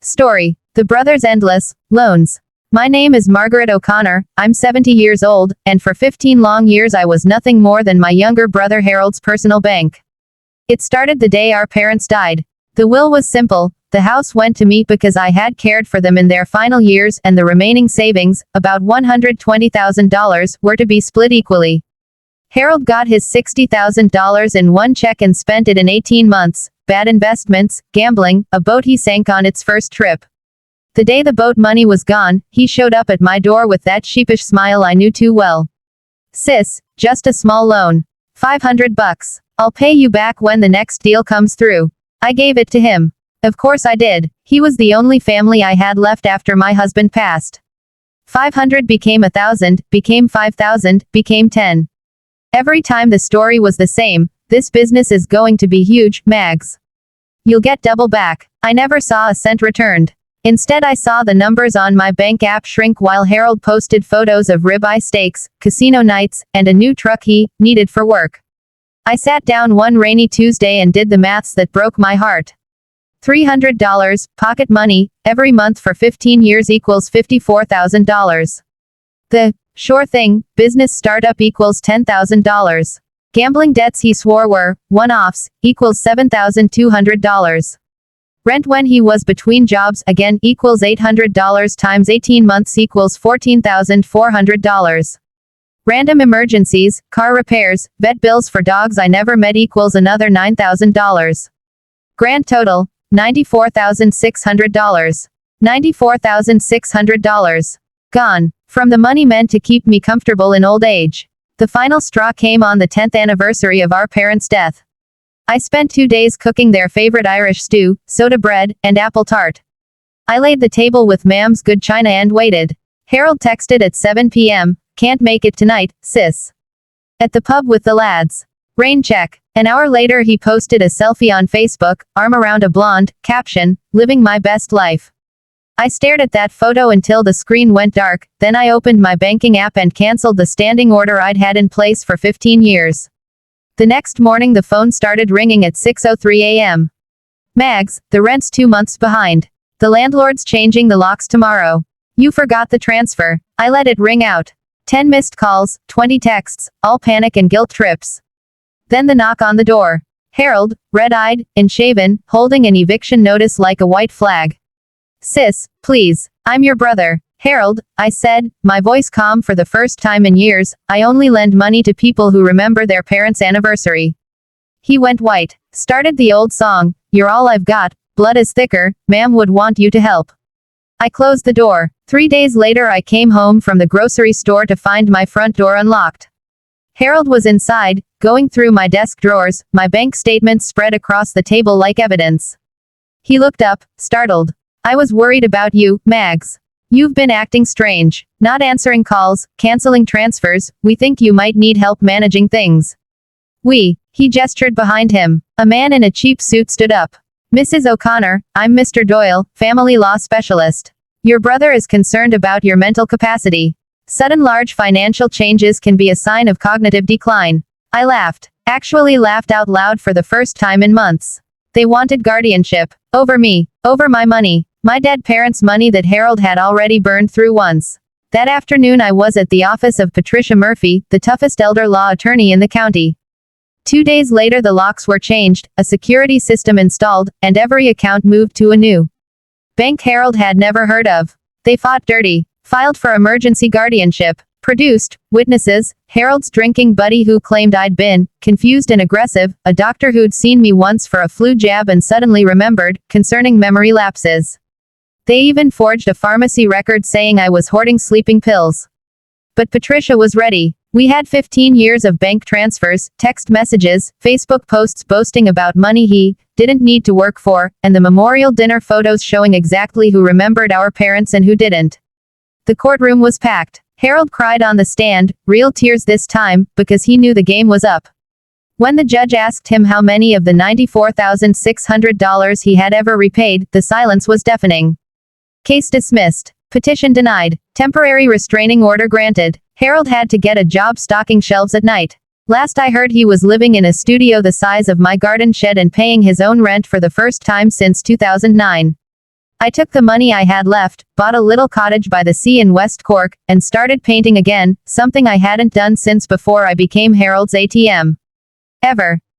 Story. The Brothers' Endless Loans. My name is Margaret O'Connor, I'm 70 years old, and for 15 long years I was nothing more than my younger brother Harold's personal bank. It started the day our parents died. The will was simple, the house went to me because I had cared for them in their final years, and the remaining savings, about $120,000, were to be split equally. Harold got his $60,000 in one check and spent it in 18 months, bad investments, gambling, a boat he sank on its first trip. The day the boat money was gone, he showed up at my door with that sheepish smile I knew too well. "Sis, just a small loan. $500. I'll pay you back when the next deal comes through." I gave it to him. Of course I did. He was the only family I had left after my husband passed. 500 became 1,000, became 5,000, became 10. Every time the story was the same: "This business is going to be huge, Mags. You'll get double back." I never saw a cent returned. Instead I saw the numbers on my bank app shrink while Harold posted photos of ribeye steaks, casino nights, and a new truck he needed for work. I sat down one rainy Tuesday and did the maths that broke my heart. $300, pocket money, every month for 15 years equals $54,000. The sure thing business startup equals $10,000. Gambling debts he swore were one-offs equals $7,200. Rent when he was between jobs again equals $800 times 18 months equals $14,400. Random emergencies, car repairs, vet bills for dogs I never met equals another $9,000. Grand total, $94,600. $94,600. Gone. From the money meant to keep me comfortable in old age. The final straw came on the 10th anniversary of our parents' death. I spent 2 days cooking their favorite Irish stew, soda bread, and apple tart. I laid the table with Mam's good china and waited. Harold texted at 7 p.m, "Can't make it tonight, sis. At the pub with the lads." Rain check. An hour later he posted a selfie on Facebook, arm around a blonde, caption, "Living my best life." I stared at that photo until the screen went dark, then I opened my banking app and canceled the standing order I'd had in place for 15 years. The next morning the phone started ringing at 6:03 a.m. "Mags, the rent's 2 months behind. The landlord's changing the locks tomorrow. You forgot the transfer." I let it ring out. 10 missed calls, 20 texts, all panic and guilt trips. Then the knock on the door. Harold, red-eyed, unshaven, holding an eviction notice like a white flag. "Sis, please. I'm your brother." "Harold," I said, my voice calm for the first time in years, "I only lend money to people who remember their parents' anniversary." He went white. Started the old song, "You're all I've got, blood is thicker, Ma'am would want you to help." I closed the door. 3 days later I came home from the grocery store to find my front door unlocked. Harold was inside, going through my desk drawers, my bank statements spread across the table like evidence. He looked up, startled. "I was worried about you, Mags. You've been acting strange. Not answering calls, canceling transfers, we think you might need help managing things." He gestured behind him. A man in a cheap suit stood up. "Mrs. O'Connor, I'm Mr. Doyle, family law specialist. Your brother is concerned about your mental capacity. Sudden large financial changes can be a sign of cognitive decline." I laughed. Actually laughed out loud for the first time in months. They wanted guardianship. Over me. Over my money. My dead parents' money that Harold had already burned through once. That afternoon I was at the office of Patricia Murphy, the toughest elder law attorney in the county. 2 days later the locks were changed, a security system installed, and every account moved to a new bank Harold had never heard of. They fought dirty. Filed for emergency guardianship. Produced witnesses: Harold's drinking buddy who claimed I'd been confused and aggressive, a doctor who'd seen me once for a flu jab and suddenly remembered, concerning memory lapses. They even forged a pharmacy record saying I was hoarding sleeping pills. But Patricia was ready. We had 15 years of bank transfers, text messages, Facebook posts boasting about money he didn't need to work for, and the memorial dinner photos showing exactly who remembered our parents and who didn't. The courtroom was packed. Harold cried on the stand, real tears this time, because he knew the game was up. When the judge asked him how many of the $94,600 he had ever repaid, the silence was deafening. Case dismissed. Petition denied. Temporary restraining order granted. Harold had to get a job stocking shelves at night. Last I heard he was living in a studio the size of my garden shed and paying his own rent for the first time since 2009. I took the money I had left, bought a little cottage by the sea in West Cork, and started painting again, something I hadn't done since before I became Harold's ATM. Ever.